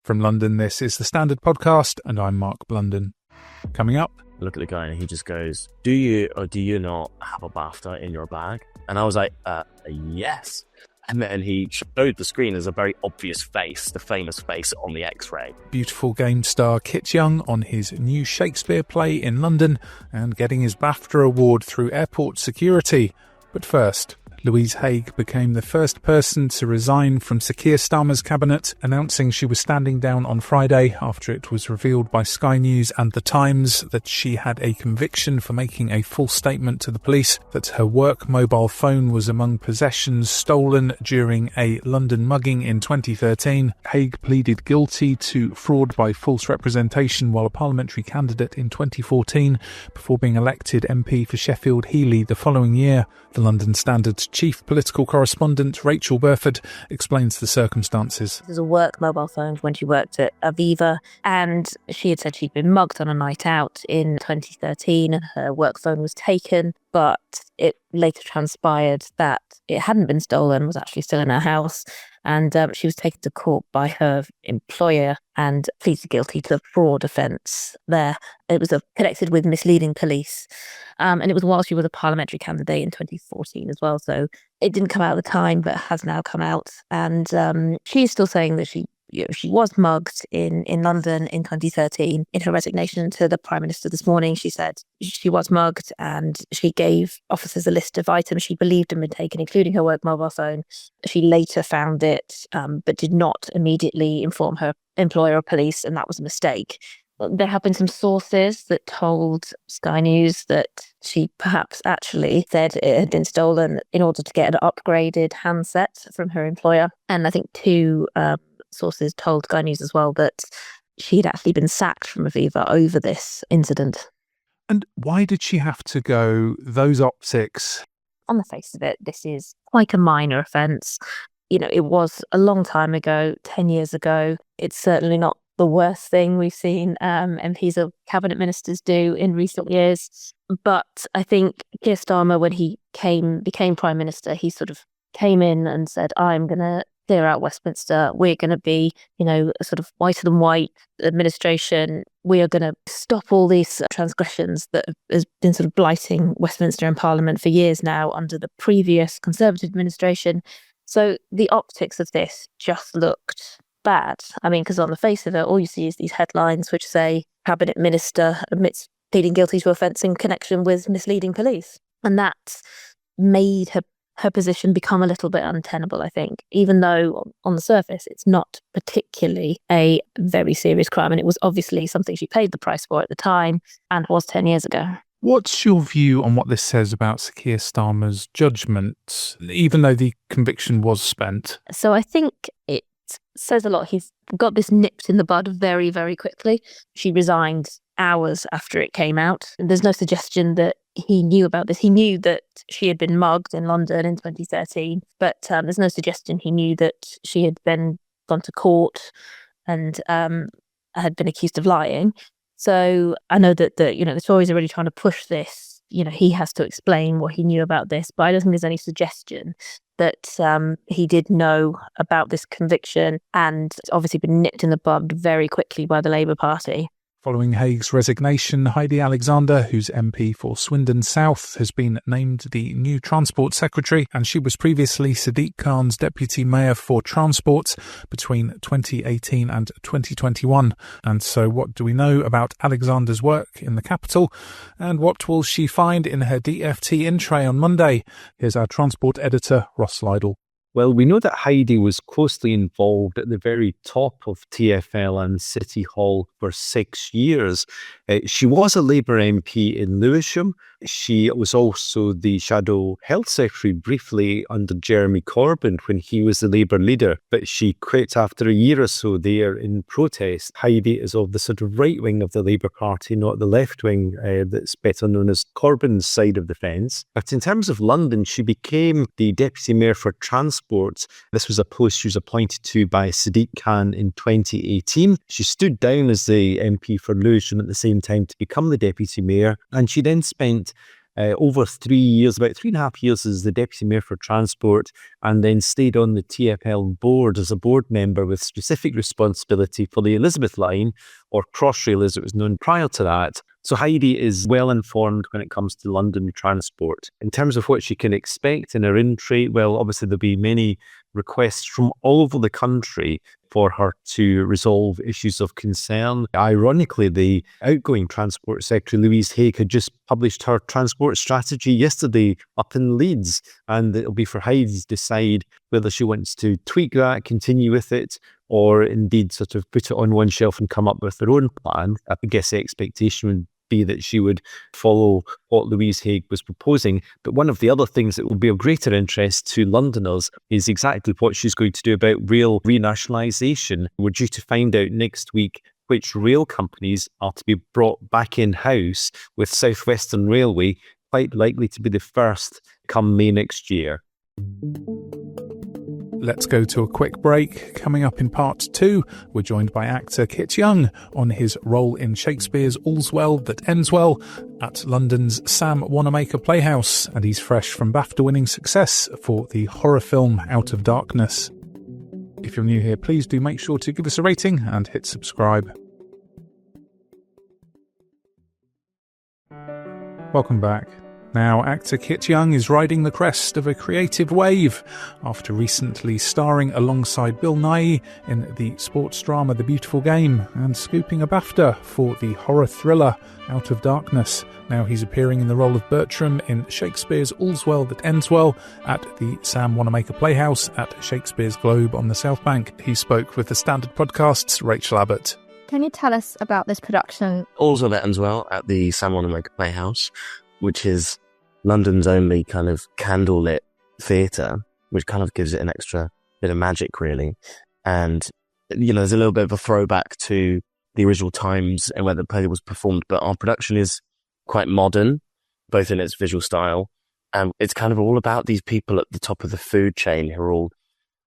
From London, this is the Standard Podcast, and I'm Mark Blunden. Coming up, I look at the guy and he just goes, "Do you or do you not have a BAFTA in your bag?" And I was like, yes. And then he showed the screen as a very obvious face, the famous face on the X-ray. Beautiful game star Kit Young on his new Shakespeare play in London and getting his BAFTA award through airport security. But first, Louise Haigh became the first person to resign from Sir Keir Starmer's cabinet, announcing she was standing down on Friday after it was revealed by Sky News and The Times that she had a conviction for making a false statement to the police that her work mobile phone was among possessions stolen during a London mugging in 2013. Haigh pleaded guilty to fraud by false representation while a parliamentary candidate in 2014 before being elected MP for Sheffield Heeley the following year. The London Standard's chief political correspondent, Rachael Burford, explains the circumstances. There's a work mobile phone when she worked at Aviva, and she had said she'd been mugged on a night out in 2013 and her work phone was taken, but it later transpired that it hadn't been stolen, was actually still in her house, and she was taken to court by her employer and pleaded guilty to the fraud offence there. It was connected with misleading police, and it was while she was a parliamentary candidate in 2014 as well, so it didn't come out at the time but has now come out, and she's still saying that she was mugged in London in 2013. In her resignation to the Prime Minister this morning, she said she was mugged and she gave officers a list of items she believed had been taken, including her work mobile phone. She later found it, but did not immediately inform her employer or police, and that was a mistake. There have been some sources that told Sky News that she perhaps actually said it had been stolen in order to get an upgraded handset from her employer. And I think two sources told Sky News as well that she'd actually been sacked from Aviva over this incident. And why did she have to go those optics? On the face of it, this is quite a minor offence. It was a long time ago, 10 years ago. It's certainly not the worst thing we've seen MPs or cabinet ministers do in recent years. But I think Keir Starmer, when he became Prime Minister, he sort of came in and said, I'm going to clear out Westminster. We're going to be, a sort of whiter than white administration. We are going to stop all these transgressions that has been sort of blighting Westminster and Parliament for years now under the previous Conservative administration. So the optics of this just looked bad. I mean, because on the face of it, all you see is these headlines which say Cabinet Minister admits pleading guilty to offence in connection with misleading police. And that made her position become a little bit untenable, I think, even though on the surface it's not particularly a very serious crime. And it was obviously something she paid the price for at the time and was 10 years ago. What's your view on what this says about Sir Keir Starmer's judgment, even though the conviction was spent? So I think it says a lot. He's got this nipped in the bud very, very quickly. She resigned hours after it came out. There's no suggestion that he knew about this. He knew that she had been mugged in London in 2013, but there's no suggestion he knew that she had then gone to court and had been accused of lying. So I know that the Tories are really trying to push this. He has to explain what he knew about this, but I don't think there's any suggestion that he did know about this conviction, and it's obviously been nipped in the bud very quickly by the Labour Party. Following Haigh's resignation, Heidi Alexander, who's MP for Swindon South, has been named the new Transport Secretary, and she was previously Sadiq Khan's Deputy Mayor for Transport between 2018 and 2021. And so what do we know about Alexander's work in the capital, and what will she find in her DFT in tray on Monday? Here's our transport editor, Ross Lydall. Well, we know that Heidi was closely involved at the very top of TfL and City Hall for 6 years. She was a Labour MP in Lewisham. She was also the Shadow Health Secretary briefly under Jeremy Corbyn when he was the Labour leader, but she quit after a year or so there in protest. Heidi is of the sort of right wing of the Labour Party, not the left wing that's better known as Corbyn's side of the fence. But in terms of London, she became the Deputy Mayor for Transport. This was a post she was appointed to by Sadiq Khan in 2018. She stood down as the MP for Lewisham at the same time to become the Deputy Mayor, and she then spent over 3 years, about 3.5 years as the Deputy Mayor for Transport, and then stayed on the TfL board as a board member with specific responsibility for the Elizabeth Line, or Crossrail as it was known prior to that. So Heidi is well informed when it comes to London transport. In terms of what she can expect in her in-tray, well, obviously there'll be many requests from all over the country for her to resolve issues of concern. Ironically, the outgoing Transport Secretary, Louise Haigh, had just published her transport strategy yesterday up in Leeds, and it'll be for Heidi to decide whether she wants to tweak that, continue with it, or indeed sort of put it on one shelf and come up with her own plan. I guess the expectation would be that she would follow what Louise Haigh was proposing. But one of the other things that will be of greater interest to Londoners is exactly what she's going to do about rail renationalisation. We're due to find out next week which rail companies are to be brought back in-house, with South Western Railway quite likely to be the first come May next year. Let's go to a quick break. Coming up in part 2, we're joined by actor Kit Young on his role in Shakespeare's All's Well That Ends Well at London's Sam Wanamaker Playhouse, and he's fresh from BAFTA-winning success for the horror film Out of Darkness. If you're new here, please do make sure to give us a rating and hit subscribe. Welcome back. Now, actor Kit Young is riding the crest of a creative wave after recently starring alongside Bill Nighy in the sports drama The Beautiful Game and scooping a BAFTA for the horror thriller Out of Darkness. Now he's appearing in the role of Bertram in Shakespeare's All's Well That Ends Well at the Sam Wanamaker Playhouse at Shakespeare's Globe on the South Bank. He spoke with the Standard Podcast's Rachael Abbott. Can you tell us about this production? All's Well That Ends Well at the Sam Wanamaker Playhouse, which is London's only kind of candlelit theatre, which kind of gives it an extra bit of magic, really. And, you know, there's a little bit of a throwback to the original times and where the play was performed, but our production is quite modern, both in its visual style, and it's kind of all about these people at the top of the food chain who are all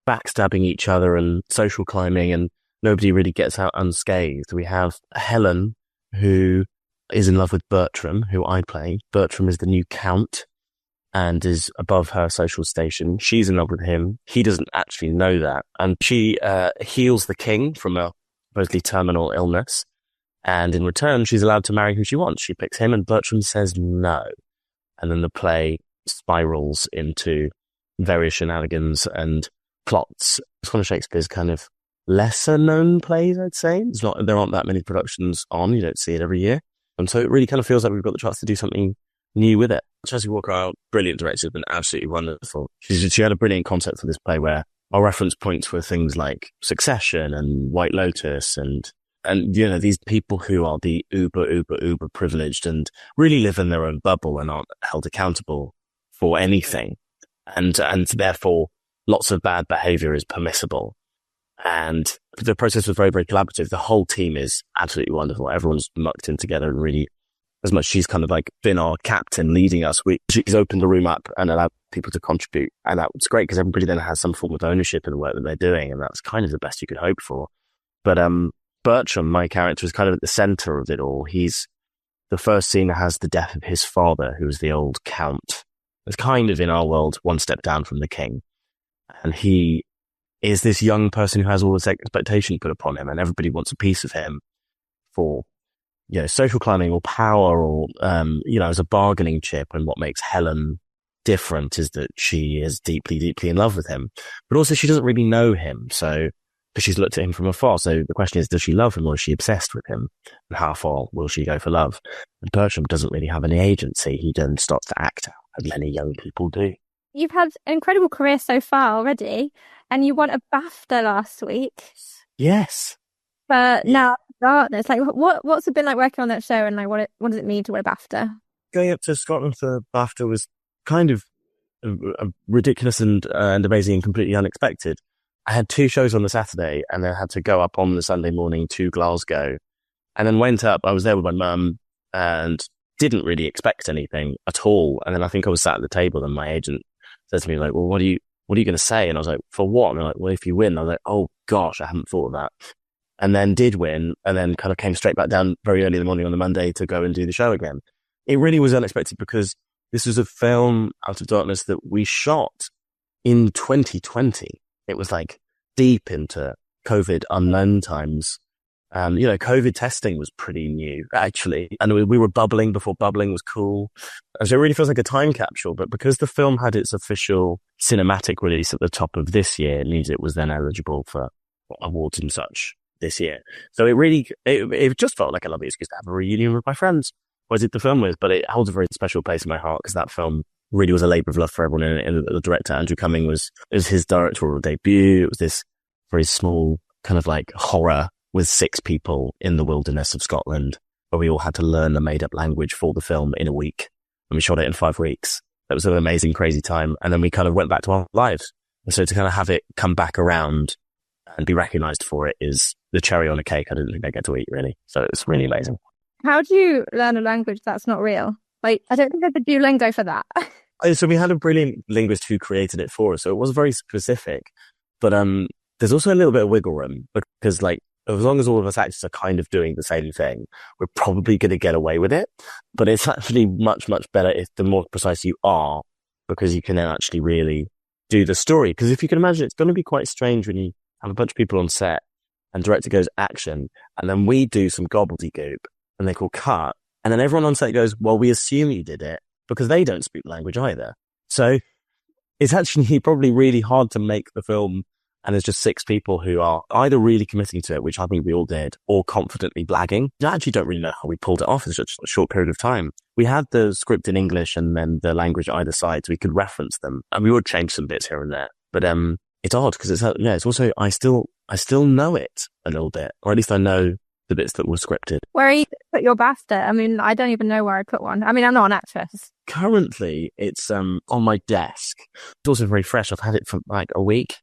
backstabbing each other and social climbing, and nobody really gets out unscathed. We have Helen, who is in love with Bertram, who I play. Bertram is the new count and is above her social station. She's in love with him. He doesn't actually know that. And she heals the king from a supposedly terminal illness. And in return, she's allowed to marry who she wants. She picks him and Bertram says no. And then the play spirals into various shenanigans and plots. It's one of Shakespeare's kind of lesser known plays, I'd say. There aren't that many productions on. You don't see it every year. And so it really kind of feels like we've got the chance to do something new with it. Chelsea Walker, our brilliant director, has been absolutely wonderful. She had a brilliant concept for this play where our reference points were things like Succession and White Lotus and you know, these people who are the uber privileged and really live in their own bubble and aren't held accountable for anything. And therefore lots of bad behavior is permissible. And the process was very, very collaborative. The whole team is absolutely wonderful. Everyone's mucked in together and really, as much as she's kind of like been our captain leading us, she's opened the room up and allowed people to contribute. And that was great because everybody then has some form of ownership in the work that they're doing. And that's kind of the best you could hope for. But Bertram, my character, is kind of at the center of it all. He's the first scene has the death of his father, who was the old count. It's kind of in our world one step down from the king. And he is this young person who has all this expectation put upon him, and everybody wants a piece of him for, you know, social climbing or power or, you know, as a bargaining chip. And what makes Helen different is that she is deeply, deeply in love with him, but also she doesn't really know him. So, because she's looked at him from afar. So the question is, does she love him or is she obsessed with him? And how far will she go for love? And Bertram doesn't really have any agency. He then starts to act out, as many young people do. You've had an incredible career so far already, and you won a BAFTA last week. Yes. But now, Darkness, like, what's it been like working on that show, and like, what does it mean to win a BAFTA? Going up to Scotland for BAFTA was kind of ridiculous and amazing and completely unexpected. I had 2 shows on the Saturday, and then had to go up on the Sunday morning to Glasgow, and then went up. I was there with my mum, and didn't really expect anything at all. And then I think I was sat at the table, and my agent said to me, like, well, what are you going to say? And I was like, for what? And they're like, well, if you win. I was like, oh gosh, I hadn't thought of that. And then did win, and then kind of came straight back down very early in the morning on the Monday to go and do the show again. It really was unexpected because This was a film, Out of Darkness, that we shot in 2020. It was like deep into COVID unknown times. COVID testing was pretty new, actually. And we were bubbling before bubbling was cool. So it really feels like a time capsule. But because the film had its official cinematic release at the top of this year, it means it was then eligible for awards and such this year. So it just felt like a lovely excuse to have a reunion with my friends who I did the film with. But it holds a very special place in my heart because that film really was a labour of love for everyone. And the director, Andrew Cumming, it was his directorial debut. It was this very small kind of like horror with 6 people in the wilderness of Scotland, where we all had to learn a made-up language for the film in a week. And we shot it in 5 weeks. That was an amazing, crazy time. And then we kind of went back to our lives. And so to kind of have it come back around and be recognised for it is the cherry on a cake I didn't think I get to eat, really. So it's really amazing. How do you learn a language that's not real? Like, I don't think there's a Duolingo for that. So we had a brilliant linguist who created it for us. So it was very specific. But there's also a little bit of wiggle room because, like, as long as all of us actors are kind of doing the same thing, we're probably going to get away with it. But it's actually much, much better if the more precise you are, because you can then actually really do the story. Because if you can imagine, it's going to be quite strange when you have a bunch of people on set and director goes action, and then we do some gobbledygook and they call cut. And then everyone on set goes, well, we assume you did it because they don't speak language either. So it's actually probably really hard to make the film. And there's just 6 people who are either really committing to it, which I think we all did, or confidently blagging. I actually don't really know how we pulled it off in such a short period of time. We had the script in English and then the language either side, so we could reference them. And we would change some bits here and there. But it's odd because it's also, I still know it a little bit, or at least I know the bits that were scripted. Where are you put your BAFTA? I mean, I don't even know where I put one. I mean, I'm not an actress. Currently, it's on my desk. It's also very fresh. I've had it for like a week.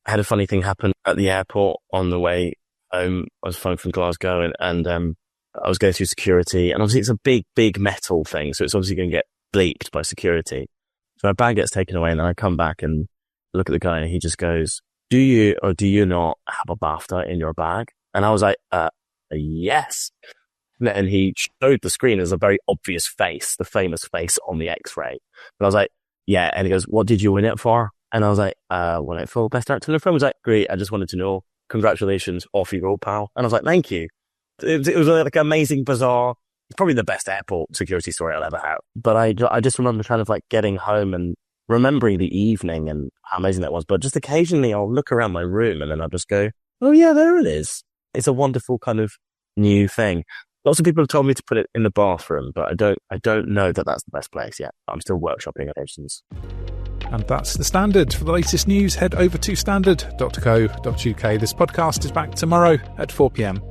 I had a funny thing happen at the airport on the way home. I was flying from Glasgow and I was going through security, and obviously it's a big, big metal thing. So it's obviously going to get bleeped by security. So my bag gets taken away and I come back and look at the guy and he just goes, do you or do you not have a BAFTA in your bag? And I was like, yes. And he showed the screen as a very obvious face, the famous face on the X-ray. And I was like, yeah. And he goes, what did you win it for? And I was like, won it for Best Actor in a Film. I was like, great. I just wanted to know. Congratulations. Off you go, pal. And I was like, thank you. It was like amazing, bizarre. It's probably the best airport security story I'll ever have. But I just remember kind of like getting home and remembering the evening and how amazing that was. But just occasionally I'll look around my room and then I'll just go, oh yeah, there it is. It's a wonderful kind of new thing. Lots of people have told me to put it in the bathroom, but I don't know that that's the best place yet. I'm still workshopping options. And that's The Standard. For the latest news, head over to standard.co.uk. This podcast is back tomorrow at 4 p.m.